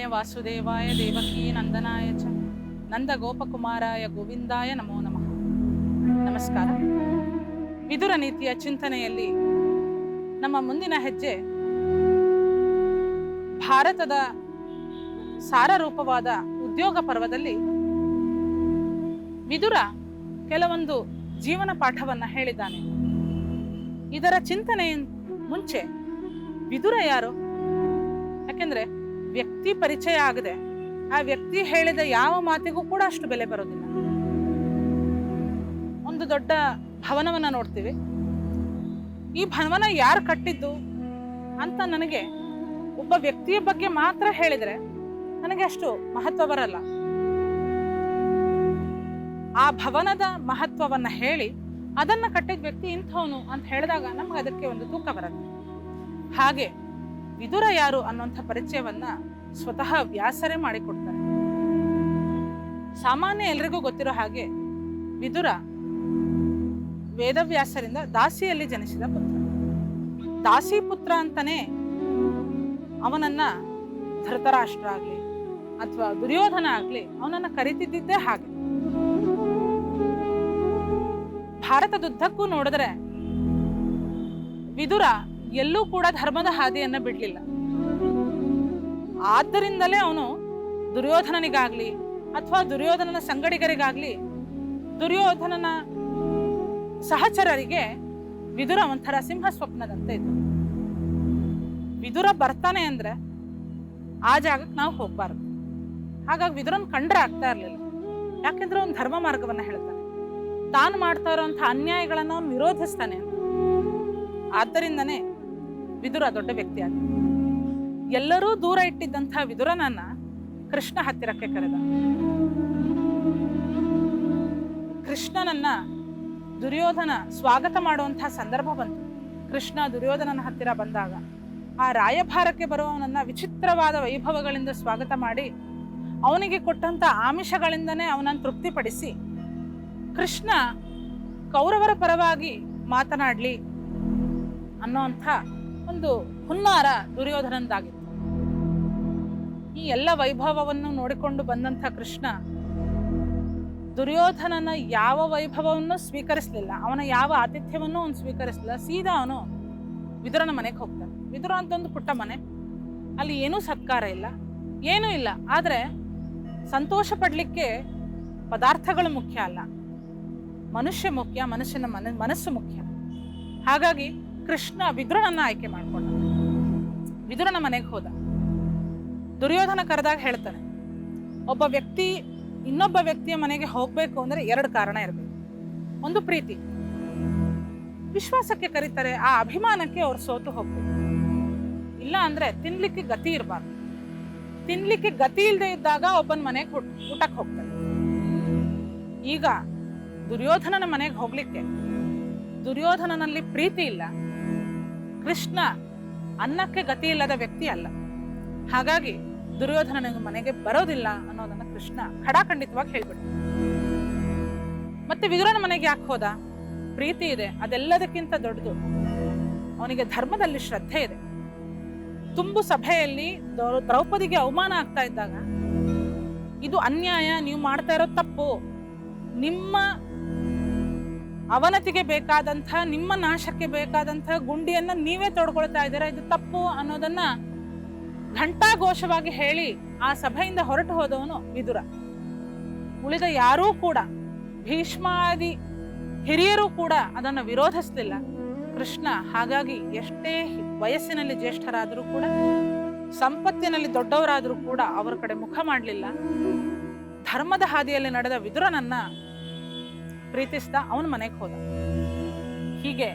ಕೃಷ್ಣಾಯ ವಾಸುದೇವಾಯ ದೇವಕೀ ನಂದನಾಯ ಚ ನಂದಗೋಪಕುಮಾರಾಯ ಗೋವಿಂದಾಯ ನಮೋ ನಮಃ. ನಮಸ್ಕಾರ. ವಿದುರ ನೀತಿಯ ಚಿಂತನೆಯಲ್ಲಿ ನಮ್ಮ ಮುಂದಿನ ಹೆಜ್ಜೆ ಭಾರತದ ಸಾರರೂಪವಾದ ಉದ್ಯೋಗ ಪರ್ವದಲ್ಲಿ ವಿದುರ ಕೆಲವೊಂದು ಜೀವನ ಪಾಠವನ್ನ ಹೇಳಿದ್ದಾನೆ. ಇದರ ಚಿಂತನೆ ಮುಂಚೆ ವಿದುರ ಯಾರು? ಯಾಕೆಂದ್ರೆ ವ್ಯಕ್ತಿ ಪರಿಚಯ ಆಗದೆ ಆ ವ್ಯಕ್ತಿ ಹೇಳಿದ ಯಾವ ಮಾತಿಗೂ ಕೂಡ ಅಷ್ಟು ಬೆಲೆ ಬರೋದಿಲ್ಲ. ಒಂದು ದೊಡ್ಡ ಭವನವನ್ನ ನೋಡ್ತೀವಿ. ಈ ಭವನ ಯಾರು ಕಟ್ಟಿದ್ದು ಅಂತ ನನಗೆ ಒಬ್ಬ ವ್ಯಕ್ತಿಯ ಬಗ್ಗೆ ಮಾತ್ರ ಹೇಳಿದ್ರೆ ನನಗೆ ಅಷ್ಟು ಮಹತ್ವ ಬರಲ್ಲ. ಆ ಭವನದ ಮಹತ್ವವನ್ನ ಹೇಳಿ ಅದನ್ನ ಕಟ್ಟಿದ ವ್ಯಕ್ತಿ ಇಂಥವನು ಅಂತ ಹೇಳಿದಾಗ ನಮ್ಗೆ ಅದಕ್ಕೆ ಒಂದು ತೂಕ ಬರುತ್ತೆ. ಹಾಗೆ ವಿದುರ ಯಾರು ಅನ್ನುವಂಥ ಪರಿಚಯವನ್ನ ಸ್ವತಃ ವ್ಯಾಸರೇ ಮಾಡಿಕೊಡ್ತಾರೆ. ಸಾಮಾನ್ಯ ಎಲ್ರಿಗೂ ಗೊತ್ತಿರೋ ಹಾಗೆ ವಿದುರ ವೇದವ್ಯಾಸರಿಂದ ದಾಸಿಯಲ್ಲಿ ಜನಿಸಿದ ಪುತ್ರ. ದಾಸಿ ಪುತ್ರ ಅಂತಾನೆ ಅವನನ್ನ ಧೃತರಾಷ್ಟ್ರ ಆಗ್ಲಿ ಅಥವಾ ದುರ್ಯೋಧನ ಆಗ್ಲಿ ಅವನನ್ನ ಕರಿತಿದ್ದಿದ್ದೇ ಹಾಗೆ. ಭಾರತದುದ್ದಕ್ಕೂ ನೋಡಿದ್ರೆ ವಿದುರ ಎಲ್ಲೂ ಕೂಡ ಧರ್ಮದ ಹಾದಿಯನ್ನ ಬಿಡ್ಲಿಲ್ಲ. ಆದ್ದರಿಂದಲೇ ಅವನು ದುರ್ಯೋಧನನಿಗಾಗ್ಲಿ ಅಥವಾ ದುರ್ಯೋಧನನ ಸಂಗಡಿಗರಿಗಾಗ್ಲಿ ದುರ್ಯೋಧನನ ಸಹಚರರಿಗೆ ವಿದುರ ಒಂಥರ ಸಿಂಹ ಸ್ವಪ್ನದಂತೆ ಇತ್ತು. ವಿದುರ ಬರ್ತಾನೆ ಅಂದ್ರೆ ಆ ಜಾಗಕ್ಕೆ ನಾವು ಹೋಗ್ಬಾರ್ದು. ಹಾಗಾಗಿ ವಿದುರನ್ ಕಂಡ್ರೆ ಆಗ್ತಾ ಇರ್ಲಿಲ್ಲ. ಯಾಕೆಂದ್ರೆ ಅವನು ಧರ್ಮ ಮಾರ್ಗವನ್ನ ಹೇಳ್ತಾನೆ, ತಾನು ಮಾಡ್ತಾ ಇರೋಂಥ ಅನ್ಯಾಯಗಳನ್ನ ಅವನು ವಿರೋಧಿಸ್ತಾನೆ ಅಂತ. ಆದ್ದರಿಂದನೇ ವಿದುರ ದೊಡ್ಡ ವ್ಯಕ್ತಿ ಆದ. ಎಲ್ಲರೂ ದೂರ ಇಟ್ಟಿದ್ದಂಥ ವಿದುರನನ್ನ ಕೃಷ್ಣ ಹತ್ತಿರಕ್ಕೆ ಕರೆದ. ಕೃಷ್ಣನನ್ನ ದುರ್ಯೋಧನ ಸ್ವಾಗತ ಮಾಡುವಂತಹ ಸಂದರ್ಭ ಬಂತು. ಕೃಷ್ಣ ದುರ್ಯೋಧನನ ಹತ್ತಿರ ಬಂದಾಗ ಆ ರಾಯಭಾರಕ್ಕೆ ಬರುವವನನ್ನ ವಿಚಿತ್ರವಾದ ವೈಭವಗಳಿಂದ ಸ್ವಾಗತ ಮಾಡಿ ಅವನಿಗೆ ಕೊಟ್ಟಂತ ಆಮಿಷಗಳಿಂದನೇ ಅವನನ್ನು ತೃಪ್ತಿಪಡಿಸಿ ಕೃಷ್ಣ ಕೌರವರ ಪರವಾಗಿ ಮಾತನಾಡ್ಲಿ ಅನ್ನೋಂಥ ಒಂದು ಹುನ್ನಾರ ದುರ್ಯೋಧನಂದಾಗಿತ್ತು. ಈ ಎಲ್ಲ ವೈಭವವನ್ನು ನೋಡಿಕೊಂಡು ಬಂದಂಥ ಕೃಷ್ಣ ದುರ್ಯೋಧನನ ಯಾವ ವೈಭವವನ್ನು ಸ್ವೀಕರಿಸಲಿಲ್ಲ, ಅವನ ಯಾವ ಆತಿಥ್ಯವನ್ನು ಅವನು ಸ್ವೀಕರಿಸಲಿಲ್ಲ. ಸೀದಾ ಅವನು ವಿದುರನ ಮನೆಗೆ ಹೋಗ್ತಾನೆ. ವಿದುರ ಅಂತ ಒಂದು ಪುಟ್ಟ ಮನೆ, ಅಲ್ಲಿ ಏನೂ ಸತ್ಕಾರ ಇಲ್ಲ, ಏನೂ ಇಲ್ಲ. ಆದರೆ ಸಂತೋಷ ಪಡ್ಲಿಕ್ಕೆ ಪದಾರ್ಥಗಳು ಮುಖ್ಯ ಅಲ್ಲ, ಮನುಷ್ಯ ಮುಖ್ಯ, ಮನುಷ್ಯನ ಮನಸ್ಸು ಮುಖ್ಯ. ಹಾಗಾಗಿ ಕೃಷ್ಣ ವಿದುರನನ್ನ ಆಯ್ಕೆ ಮಾಡ್ಕೊಂಡ. ವಿದುರನ ಮನೆಗೆ ಹೋದ. ದುರ್ಯೋಧನ ಕರೆದಾಗ ಹೇಳ್ತಾನೆ, ಒಬ್ಬ ವ್ಯಕ್ತಿ ಇನ್ನೊಬ್ಬ ವ್ಯಕ್ತಿಯ ಮನೆಗೆ ಹೋಗ್ಬೇಕು ಅಂದ್ರೆ 2 ಕಾರಣ ಇರಬೇಕು. ಒಂದು ಪ್ರೀತಿ, ವಿಶ್ವಾಸಕ್ಕೆ ಕರೀತಾರೆ, ಆ ಅಭಿಮಾನಕ್ಕೆ ಅವ್ರು ಸೋತು ಹೋಗ್ಬೇಕು. ಇಲ್ಲ ಅಂದ್ರೆ ತಿನ್ಲಿಕ್ಕೆ ಗತಿ ಇರಬಾರ್ದು. ತಿನ್ಲಿಕ್ಕೆ ಗತಿ ಇಲ್ಲದೆ ಇದ್ದಾಗ ಒಬ್ಬನ ಮನೆಗೆ ಊಟಕ್ಕೆ ಹೋಗ್ತಾರೆ. ಈಗ ದುರ್ಯೋಧನನ ಮನೆಗೆ ಹೋಗ್ಲಿಕ್ಕೆ ದುರ್ಯೋಧನನಲ್ಲಿ ಪ್ರೀತಿ ಇಲ್ಲ, ಕೃಷ್ಣ ಅನ್ನಕ್ಕೆ ಗತಿ ಇಲ್ಲದ ವ್ಯಕ್ತಿ ಅಲ್ಲ. ಹಾಗಾಗಿ ದುರ್ಯೋಧನನ ಮನೆಗೆ ಬರೋದಿಲ್ಲ ಅನ್ನೋದನ್ನ ಕೃಷ್ಣ ಖಡಾಖಂಡಿತವಾಗಿ ಹೇಳ್ಬಿಟ್ಟ. ಮತ್ತೆ ವಿದುರನ ಮನೆಗೆ ಯಾಕೆ ಹೋದ? ಪ್ರೀತಿ ಇದೆ, ಅದೆಲ್ಲದಕ್ಕಿಂತ ದೊಡ್ಡದು ಅವನಿಗೆ ಧರ್ಮದಲ್ಲಿ ಶ್ರದ್ಧೆ ಇದೆ. ತುಂಬು ಸಭೆಯಲ್ಲಿ ದ್ರೌಪದಿಗೆ ಅವಮಾನ ಆಗ್ತಾ ಇದ್ದಾಗ ಇದು ಅನ್ಯಾಯ, ನೀವು ಮಾಡ್ತಾ ಇರೋ ತಪ್ಪು, ನಿಮ್ಮ ಅವನತಿಗೆ ಬೇಕಾದಂಥ, ನಿಮ್ಮ ನಾಶಕ್ಕೆ ಬೇಕಾದಂಥ ಗುಂಡಿಯನ್ನ ನೀವೇ ತೋಡ್ಕೊಳ್ತಾ ಇದ್ದೀರಾ, ಇದು ತಪ್ಪು ಅನ್ನೋದನ್ನ ಘಂಟಾಘೋಷವಾಗಿ ಹೇಳಿ ಆ ಸಭೆಯಿಂದ ಹೊರಟು ಹೋದವನು ವಿದುರ. ಉಳಿದ ಯಾರೂ ಕೂಡ, ಭೀಷ್ಮಾದಿ ಹಿರಿಯರೂ ಕೂಡ ಅದನ್ನ ವಿರೋಧಿಸಲಿಲ್ಲ. ಕೃಷ್ಣ ಹಾಗಾಗಿ ಎಷ್ಟೇ ವಯಸ್ಸಿನಲ್ಲಿ ಜ್ಯೇಷ್ಠರಾದರೂ ಕೂಡ, ಸಂಪತ್ತಿನಲ್ಲಿ ದೊಡ್ಡವರಾದರೂ ಕೂಡ ಅವರ ಕಡೆ ಮುಖ ಮಾಡಲಿಲ್ಲ. ಧರ್ಮದ ಹಾದಿಯಲ್ಲಿ ನಡೆದ ವಿದುರನನ್ನ ಪ್ರೀತಿಸ್ತಾ ಅವನ ಮನೆಗೆ ಹೋದ. ಹೀಗೆ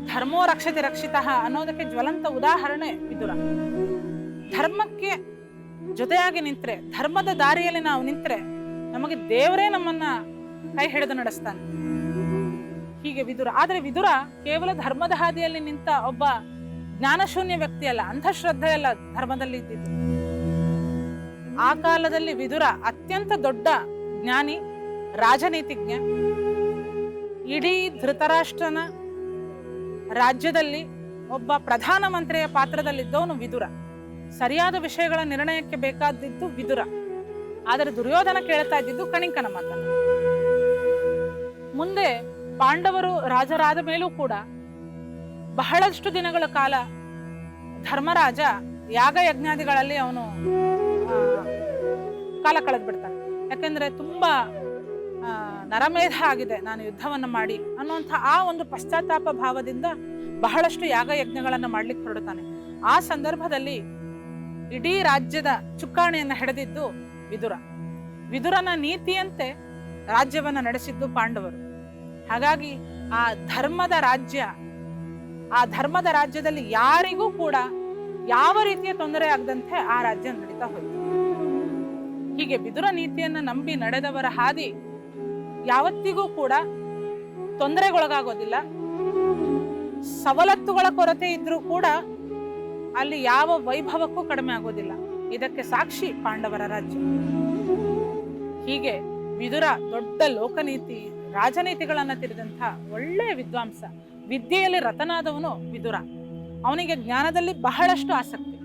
ಧರ್ಮೋ ರಕ್ಷತೆ ರಕ್ಷಿತಃ ಅನ್ನೋದಕ್ಕೆ ಜ್ವಲಂತ ಉದಾಹರಣೆ ವಿದುರ. ಧರ್ಮಕ್ಕೆ ಜೊತೆಯಾಗಿ ನಿಂತ್ರೆ, ಧರ್ಮದ ದಾರಿಯಲ್ಲಿ ನಾವು ನಿಂತ್ರೆ ನಮಗೆ ದೇವರೇ ನಮ್ಮನ್ನ ಕೈ ಹಿಡಿದು ನಡೆಸ್ತಾನೆ. ಹೀಗೆ ವಿದುರ. ಆದ್ರೆ ವಿದುರ ಕೇವಲ ಧರ್ಮದ ಹಾದಿಯಲ್ಲಿ ನಿಂತ ಒಬ್ಬ ಜ್ಞಾನಶೂನ್ಯ ವ್ಯಕ್ತಿ ಅಲ್ಲ, ಅಂಧಶ್ರದ್ಧೆ ಅಲ್ಲ ಧರ್ಮದಲ್ಲಿ ಇದ್ದಿದ್ದು. ಆ ಕಾಲದಲ್ಲಿ ವಿದುರ ಅತ್ಯಂತ ದೊಡ್ಡ ಜ್ಞಾನಿ, ರಾಜನೀತಿಜ್ಞ. ಇಡೀ ಧೃತರಾಷ್ಟ್ರನ ರಾಜ್ಯದಲ್ಲಿ ಒಬ್ಬ ಪ್ರಧಾನಮಂತ್ರಿಯ ಪಾತ್ರದಲ್ಲಿದ್ದವನು ವಿದುರ. ಸರಿಯಾದ ವಿಷಯಗಳ ನಿರ್ಣಯಕ್ಕೆ ಬೇಕಾದಿದ್ದು ವಿದುರ. ಆದರೆ ದುರ್ಯೋಧನ ಕೇಳ್ತಾ ಇದ್ದಿದ್ದು ಕಣಿಕನ ಮಾತನ್ನು. ಮುಂದೆ ಪಾಂಡವರು ರಾಜರಾದ ಮೇಲೂ ಕೂಡ ಬಹಳಷ್ಟು ದಿನಗಳ ಕಾಲ ಧರ್ಮರಾಜ ಯಾಗ ಯಜ್ಞಾದಿಗಳಲ್ಲಿ ಅವನು ಕಾಲ ಕಳೆದು ಬಿಡ್ತಾನೆ. ಯಾಕೆಂದ್ರೆ ತುಂಬಾ ನರಮೇಧ ಆಗಿದೆ ನಾನು ಯುದ್ಧವನ್ನು ಮಾಡಿ ಅನ್ನುವಂಥ ಆ ಒಂದು ಪಶ್ಚಾತ್ತಾಪ ಭಾವದಿಂದ ಬಹಳಷ್ಟು ಯಾಗ ಯಜ್ಞಗಳನ್ನು ಮಾಡ್ಲಿಕ್ಕೆ ಹೊರಡುತ್ತಾನೆ. ಆ ಸಂದರ್ಭದಲ್ಲಿ ಇಡೀ ರಾಜ್ಯದ ಚುಕ್ಕಾಣಿಯನ್ನು ಹಿಡಿದಿದ್ದು ವಿದುರ. ವಿದುರನ ನೀತಿಯಂತೆ ರಾಜ್ಯವನ್ನ ನಡೆಸಿದ್ದು ಪಾಂಡವರು. ಹಾಗಾಗಿ ಆ ಧರ್ಮದ ರಾಜ್ಯದಲ್ಲಿ ಯಾರಿಗೂ ಕೂಡ ಯಾವ ರೀತಿಯ ತೊಂದರೆ ಆಗದಂತೆ ಆ ರಾಜ್ಯ ನಡೀತಾ ಹೋಯಿತು. ಹೀಗೆ ವಿದುರ ನೀತಿಯನ್ನ ನಂಬಿ ನಡೆದವರ ಹಾದಿ ಯಾವತ್ತಿಗೂ ಕೂಡ ತೊಂದರೆಗೊಳಗಾಗೋದಿಲ್ಲ. ಸವಲತ್ತುಗಳ ಕೊರತೆ ಇದ್ರೂ ಕೂಡ ಅಲ್ಲಿ ಯಾವ ವೈಭವಕ್ಕೂ ಕಡಿಮೆ ಆಗೋದಿಲ್ಲ. ಇದಕ್ಕೆ ಸಾಕ್ಷಿ ಪಾಂಡವರ ರಾಜ್ಯ. ಹೀಗೆ ವಿದುರ ದೊಡ್ಡ ಲೋಕನೀತಿ ರಾಜನೀತಿಗಳನ್ನ ತಿರಿದಂಥ ಒಳ್ಳೆಯ ವಿದ್ವಾಂಸ, ವಿದ್ಯೆಯಲ್ಲಿ ರತನಾದವನು ವಿದುರ. ಅವನಿಗೆ ಜ್ಞಾನದಲ್ಲಿ ಬಹಳಷ್ಟು ಆಸಕ್ತಿ.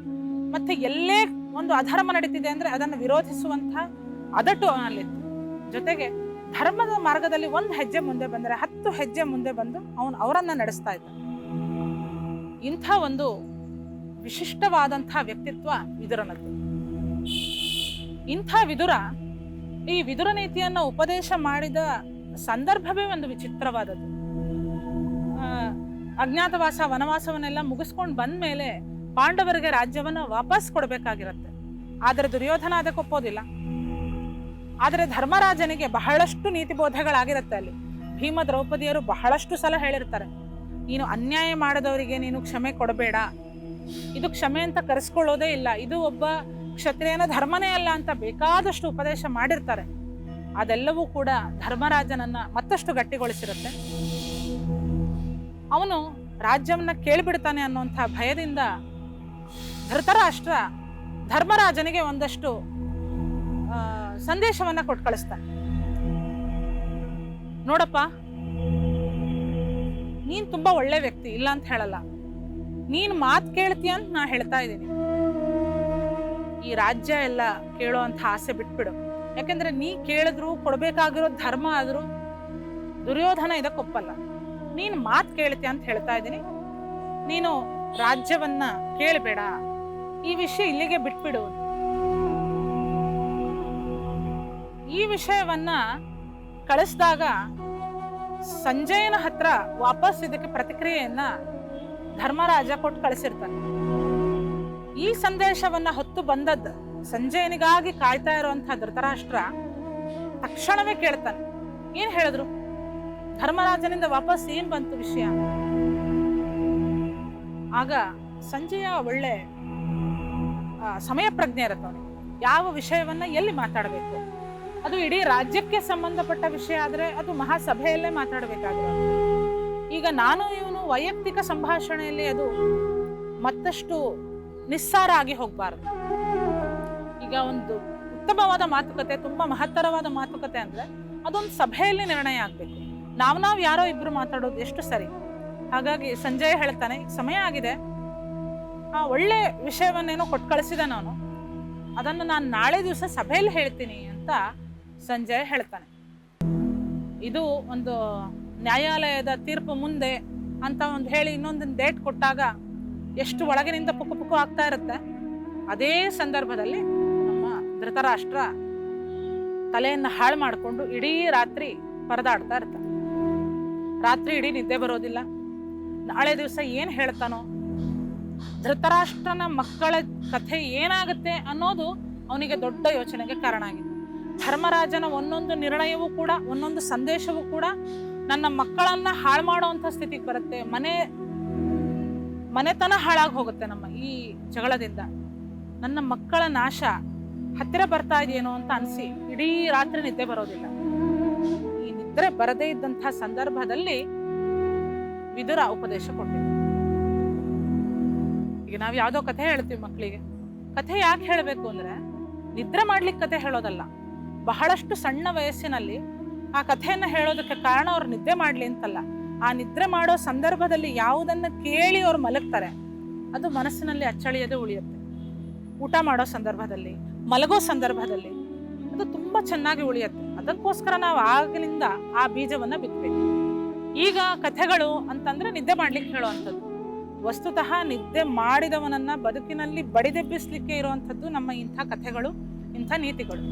ಮತ್ತೆ ಎಲ್ಲೇ ಒಂದು ಅಧರ್ಮ ನಡೀತಿದೆ ಅಂದ್ರೆ ಅದನ್ನು ವಿರೋಧಿಸುವಂತ ಅದಟು ಅವನಲ್ಲಿತ್ತು. ಜೊತೆಗೆ ಧರ್ಮದ ಮಾರ್ಗದಲ್ಲಿ 1 ಹೆಜ್ಜೆ ಮುಂದೆ ಬಂದರೆ 10 ಹೆಜ್ಜೆ ಮುಂದೆ ಬಂದು ಅವರನ್ನ ನಡೆಸ್ತಾ ಇದ್ದ. ಇಂಥ ಒಂದು ವಿಶಿಷ್ಟವಾದಂತಹ ವ್ಯಕ್ತಿತ್ವ ವಿದುರನದ್ದು. ಇಂಥ ವಿದುರ ಈ ವಿದುರ ನೀತಿಯನ್ನ ಉಪದೇಶ ಮಾಡಿದ ಸಂದರ್ಭವೇ ಒಂದು ವಿಚಿತ್ರವಾದದ್ದು. ಅಜ್ಞಾತವಾಸ ವನವಾಸವನ್ನೆಲ್ಲ ಮುಗಿಸ್ಕೊಂಡು ಬಂದ ಮೇಲೆ ಪಾಂಡವರಿಗೆ ರಾಜ್ಯವನ್ನ ವಾಪಸ್ ಕೊಡಬೇಕಾಗಿರುತ್ತೆ. ಆದರೆ ದುರ್ಯೋಧನ ಅದಕ್ಕೆ ಒಪ್ಪೋದಿಲ್ಲ. ಆದರೆ ಧರ್ಮರಾಜನಿಗೆ ಬಹಳಷ್ಟು ನೀತಿ ಬೋಧೆಗಳಾಗಿರುತ್ತೆ. ಅಲ್ಲಿ ಭೀಮ ದ್ರೌಪದಿಯರು ಬಹಳಷ್ಟು ಸಲ ಹೇಳಿರ್ತಾರೆ, ನೀನು ಅನ್ಯಾಯ ಮಾಡದವರಿಗೆ ನೀನು ಕ್ಷಮೆ ಕೊಡಬೇಡ, ಇದು ಕ್ಷಮೆ ಅಂತ ಕರೆಸ್ಕೊಳ್ಳೋದೇ ಇಲ್ಲ, ಇದು ಒಬ್ಬ ಕ್ಷತ್ರಿಯನ ಧರ್ಮನೇ ಅಲ್ಲ ಅಂತ ಬೇಕಾದಷ್ಟು ಉಪದೇಶ ಮಾಡಿರ್ತಾರೆ. ಅದೆಲ್ಲವೂ ಕೂಡ ಧರ್ಮರಾಜನನ್ನ ಮತ್ತಷ್ಟು ಗಟ್ಟಿಗೊಳಿಸಿರುತ್ತೆ. ಅವನು ರಾಜ್ಯವನ್ನ ಕೇಳಿಬಿಡ್ತಾನೆ ಅನ್ನುವಂಥ ಭಯದಿಂದ ಧೃತರಾಷ್ಟ್ರ ಧರ್ಮರಾಜನಿಗೆ ಒಂದಷ್ಟು ಸಂದೇಶವನ್ನ ಕೊಟ್ಟು ಕಳಿಸ್ತಾನೆ. ನೋಡಪ್ಪ, ನೀನ್ ತುಂಬಾ ಒಳ್ಳೆ ವ್ಯಕ್ತಿ, ಇಲ್ಲ ಅಂತ ಹೇಳಲ್ಲ, ನೀನ್ ಮಾತ್ ಕೇಳ್ತೀಯ ಅಂತ ನಾ ಹೇಳ್ತಾ ಇದ್ದೀನಿ. ಈ ರಾಜ್ಯ ಎಲ್ಲ ಕೇಳೋ ಅಂತ ಆಸೆ ಬಿಟ್ಬಿಡು. ಯಾಕೆಂದ್ರೆ ನೀ ಕೇಳಿದ್ರು ಕೊಡ್ಬೇಕಾಗಿರೋ ಧರ್ಮ ಆದ್ರೂ ದುರ್ಯೋಧನ ಇದಕ್ಕೊಪ್ಪಲ್ಲ. ನೀನ್ ಮಾತ್ ಕೇಳ್ತೀಯ ಅಂತ ಹೇಳ್ತಾ ಇದ್ದೀನಿ. ನೀನು ರಾಜ್ಯವನ್ನ ಕೇಳಬೇಡ, ಈ ವಿಷಯ ಇಲ್ಲಿಗೆ ಬಿಟ್ಬಿಡು. ಈ ವಿಷಯವನ್ನ ಕಳಿಸಿದಾಗ ಸಂಜಯನ ಹತ್ರ ವಾಪಸ್ ಇದಕ್ಕೆ ಪ್ರತಿಕ್ರಿಯೆಯನ್ನ ಧರ್ಮರಾಜ ಕೊಟ್ಟು ಕಳಿಸಿರ್ತಾನೆ. ಈ ಸಂದೇಶವನ್ನ ಹೊತ್ತು ಬಂದದ್ದು ಸಂಜಯನಿಗಾಗಿ ಕಾಯ್ತಾ ಇರುವಂತಹ ಧೃತರಾಷ್ಟ್ರ ತಕ್ಷಣವೇ ಕೇಳ್ತಾನೆ, ಏನ್ ಹೇಳಿದ್ರು? ಧರ್ಮರಾಜನಿಂದ ವಾಪಸ್ ಏನ್ ಬಂತು ವಿಷಯ? ಆಗ ಸಂಜಯ ಒಳ್ಳೆ ಸಮಯ ಪ್ರಜ್ಞೆ ಇರುತ್ತೆ ಅವನಿಗೆ. ಯಾವ ವಿಷಯವನ್ನ ಎಲ್ಲಿ ಮಾತಾಡಬೇಕು, ಅದು ಇಡೀ ರಾಜ್ಯಕ್ಕೆ ಸಂಬಂಧಪಟ್ಟ ವಿಷಯ ಆದ್ರೆ ಅದು ಮಹಾಸಭೆಯಲ್ಲೇ ಮಾತಾಡಬೇಕಾಗಿರೋದು. ಈಗ ನಾನು ಇವನು ವೈಯಕ್ತಿಕ ಸಂಭಾಷಣೆಯಲ್ಲಿ ಅದು ಮತ್ತಷ್ಟು ನಿಸ್ಸಾರ ಆಗಿ ಹೋಗ್ಬಾರ್ದು. ಈಗ ಒಂದು ಉತ್ತಮವಾದ ಮಾತುಕತೆ, ತುಂಬಾ ಮಹತ್ತರವಾದ ಮಾತುಕತೆ ಅಂದ್ರೆ ಅದೊಂದು ಸಭೆಯಲ್ಲಿ ನಿರ್ಣಯ ಆಗ್ಬೇಕು. ನಾವ್ ಯಾರೋ ಇಬ್ರು ಮಾತಾಡೋದು ಎಷ್ಟು ಸರಿ? ಹಾಗಾಗಿ ಸಂಜಯ್ ಹೇಳ್ತಾನೆ, ಸಮಯ ಆಗಿದೆ, ಒಳ್ಳೆ ವಿಷಯವನ್ನೇನೋ ಕೊಟ್ಟು ಕಳಿಸಿದ ನಾನು, ಅದನ್ನು ನಾನು ನಾಳೆ ದಿವಸ ಸಭೆಯಲ್ಲಿ ಹೇಳ್ತೀನಿ ಅಂತ ಸಂಜಯ್ ಹೇಳ್ತಾನೆ. ಇದು ಒಂದು ನ್ಯಾಯಾಲಯದ ತೀರ್ಪು ಮುಂದೆ ಅಂತ ಒಂದು ಹೇಳಿ ಇನ್ನೊಂದನ್ನು ಡೇಟ್ ಕೊಟ್ಟಾಗ ಎಷ್ಟು ಒಳಗಿನಿಂದ ಪುಕ್ಕು ಪುಕ್ಕು ಆಗ್ತಾ ಇರುತ್ತೆ. ಅದೇ ಸಂದರ್ಭದಲ್ಲಿ ನಮ್ಮ ಧೃತರಾಷ್ಟ್ರ ತಲೆಯನ್ನು ಹಾಳು ಮಾಡಿಕೊಂಡು ಇಡೀ ರಾತ್ರಿ ಪರದಾಡ್ತಾ ಇರ್ತಾನೆ. ರಾತ್ರಿ ಇಡೀ ನಿದ್ದೆ ಬರೋದಿಲ್ಲ. ನಾಳೆ ದಿವಸ ಏನು ಹೇಳ್ತಾನೋ, ಧೃತರಾಷ್ಟ್ರನ ಮಕ್ಕಳ ಕಥೆ ಏನಾಗುತ್ತೆ ಅನ್ನೋದು ಅವನಿಗೆ ದೊಡ್ಡ ಯೋಚನೆಗೆ ಕಾರಣ ಆಗಿದೆ. ಧರ್ಮರಾಜನ ಒಂದೊಂದು ನಿರ್ಣಯವೂ ಕೂಡ, ಒಂದೊಂದು ಸಂದೇಶವೂ ಕೂಡ ನನ್ನ ಮಕ್ಕಳನ್ನ ಹಾಳು ಮಾಡುವಂಥ ಸ್ಥಿತಿಗೆ ಬರುತ್ತೆ. ಮನೆತನ ಹಾಳಾಗಿ ಹೋಗುತ್ತೆ ನಮ್ಮ ಈ ಜಗಳದಿಂದ. ನನ್ನ ಮಕ್ಕಳ ನಾಶ ಹತ್ತಿರ ಬರ್ತಾ ಇದೆಯೇನೋ ಅಂತ ಅನಿಸಿ ಇಡೀ ರಾತ್ರಿ ನಿದ್ದೆ ಬರೋದಿಲ್ಲ. ಈ ನಿದ್ರೆ ಬರದೇ ಇದ್ದಂಥ ಸಂದರ್ಭದಲ್ಲಿ ವಿದುರ ಉಪದೇಶ ಕೊಟ್ಟಿದ್ದ. ಈಗ ನಾವು ಯಾವುದೋ ಕಥೆ ಹೇಳ್ತೀವಿ ಮಕ್ಕಳಿಗೆ. ಕಥೆ ಯಾಕೆ ಹೇಳಬೇಕು ಅಂದ್ರೆ ನಿದ್ರೆ ಮಾಡ್ಲಿಕ್ಕೆ ಕಥೆ ಹೇಳೋದಲ್ಲ. ಬಹಳಷ್ಟು ಸಣ್ಣ ವಯಸ್ಸಿನಲ್ಲಿ ಆ ಕಥೆಯನ್ನ ಹೇಳೋದಕ್ಕೆ ಕಾರಣ ಅವ್ರು ನಿದ್ದೆ ಮಾಡ್ಲಿ ಅಂತಲ್ಲ. ಆ ನಿದ್ರೆ ಮಾಡೋ ಸಂದರ್ಭದಲ್ಲಿ ಯಾವುದನ್ನ ಕೇಳಿ ಅವ್ರು ಮಲಗ್ತಾರೆ ಅದು ಮನಸ್ಸಿನಲ್ಲಿ ಅಚ್ಚಳಿಯದೆ ಉಳಿಯುತ್ತೆ. ಊಟ ಮಾಡೋ ಸಂದರ್ಭದಲ್ಲಿ, ಮಲಗೋ ಸಂದರ್ಭದಲ್ಲಿ ಅದು ತುಂಬ ಚೆನ್ನಾಗಿ ಉಳಿಯುತ್ತೆ. ಅದಕ್ಕೋಸ್ಕರ ನಾವು ಆಗಲಿಂದ ಆ ಬೀಜವನ್ನು ಬಿತ್ತಬೇಕು. ಈಗ ಕಥೆಗಳು ಅಂತಂದ್ರೆ ನಿದ್ದೆ ಮಾಡ್ಲಿಕ್ಕೆ ಹೇಳುವಂಥದ್ದು. ವಸ್ತುತಃ ನಿದ್ದೆ ಮಾಡಿದವನನ್ನ ಬದುಕಿನಲ್ಲಿ ಬಡಿದೆಬ್ಬಿಸ್ಲಿಕ್ಕೆ ಇರುವಂಥದ್ದು ನಮ್ಮ ಇಂಥ ಕಥೆಗಳು, ಇಂಥ ನೀತಿಗಳು.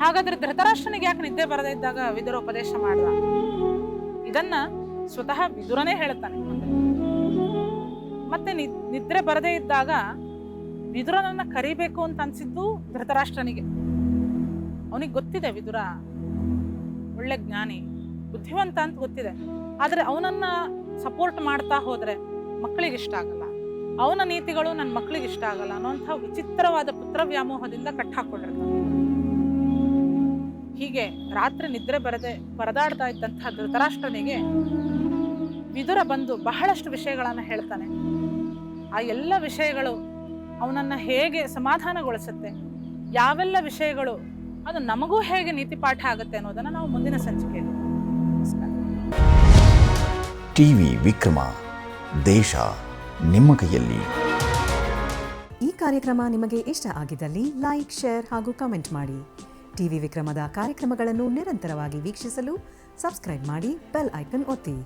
ಹಾಗಾದ್ರೆ ಧೃತರಾಷ್ಟ್ರನಿಗೆ ಯಾಕೆ ನಿದ್ದೆ ಬರದೇ ಇದ್ದಾಗ ವಿದುರ ಉಪದೇಶ ಮಾಡ್ದ? ಇದನ್ನ ಸ್ವತಃ ವಿದುರನೇ ಹೇಳ್ತಾನೆ. ಮತ್ತೆ ನಿದ್ರೆ ಬರದೇ ಇದ್ದಾಗ ವಿದುರನನ್ನ ಕರಿಬೇಕು ಅಂತ ಅನ್ಸಿದ್ದು ಧೃತರಾಷ್ಟ್ರನಿಗೆ. ಅವನಿಗೆ ಗೊತ್ತಿದೆ ವಿದುರ ಒಳ್ಳೆ ಜ್ಞಾನಿ, ಬುದ್ಧಿವಂತ ಅಂತ ಗೊತ್ತಿದೆ. ಆದ್ರೆ ಅವನನ್ನ ಸಪೋರ್ಟ್ ಮಾಡ್ತಾ ಹೋದ್ರೆ ಮಕ್ಕಳಿಗೆ ಇಷ್ಟ ಆಗಲ್ಲ, ಅವನ ನೀತಿಗಳು ನನ್ನ ಮಕ್ಕಳಿಗೆ ಇಷ್ಟ ಆಗಲ್ಲ ಅನ್ನೋಂಥ ವಿಚಿತ್ರವಾದ ಪುತ್ರ ವ್ಯಾಮೋಹದಿಂದ ಕಟ್ಟಾಕೊಂಡಿರ್ತಾನೆ. ಹೀಗೆ ರಾತ್ರಿ ನಿದ್ರೆ ಬರದೆ ಪರದಾಡ್ತಾ ಇದ್ದಂತಹ ಧೃತರಾಷ್ಟ್ರನಿಗೆ ವಿದುರ ಬಂದು ಬಹಳಷ್ಟು ವಿಷಯಗಳನ್ನ ಹೇಳ್ತಾನೆ. ಆ ಎಲ್ಲ ವಿಷಯಗಳು ಅವನನ್ನ ಹೇಗೆ ಸಮಾಧಾನಗೊಳಿಸುತ್ತೆ, ಯಾವೆಲ್ಲ ವಿಷಯಗಳು ಅದು ನಮಗೂ ಹೇಗೆ ನೀತಿ ಪಾಠ ಆಗುತ್ತೆ ಅನ್ನೋದನ್ನ ನಾವು ಮುಂದಿನ ಸಂಚಿಕೆಯಲ್ಲಿ. ಟಿವಿ ವಿಕ್ರಮ, ದೇಶ ನಿಮ್ಮ ಕೈಯಲ್ಲಿ. ಈ ಕಾರ್ಯಕ್ರಮ ನಿಮಗೆ ಇಷ್ಟ ಆಗಿದ್ದಲ್ಲಿ ಲೈಕ್, ಶೇರ್ ಹಾಗೂ ಕಮೆಂಟ್ ಮಾಡಿ. ಟಿವಿ ವಿಕ್ರಮದ ಕಾರ್ಯಕ್ರಮಗಳನ್ನು ನಿರಂತರವಾಗಿ ವೀಕ್ಷಿಸಲು ಸಬ್ಸ್ಕ್ರೈಬ್ ಮಾಡಿ, ಬೆಲ್ ಐಕನ್ ಒತ್ತಿ.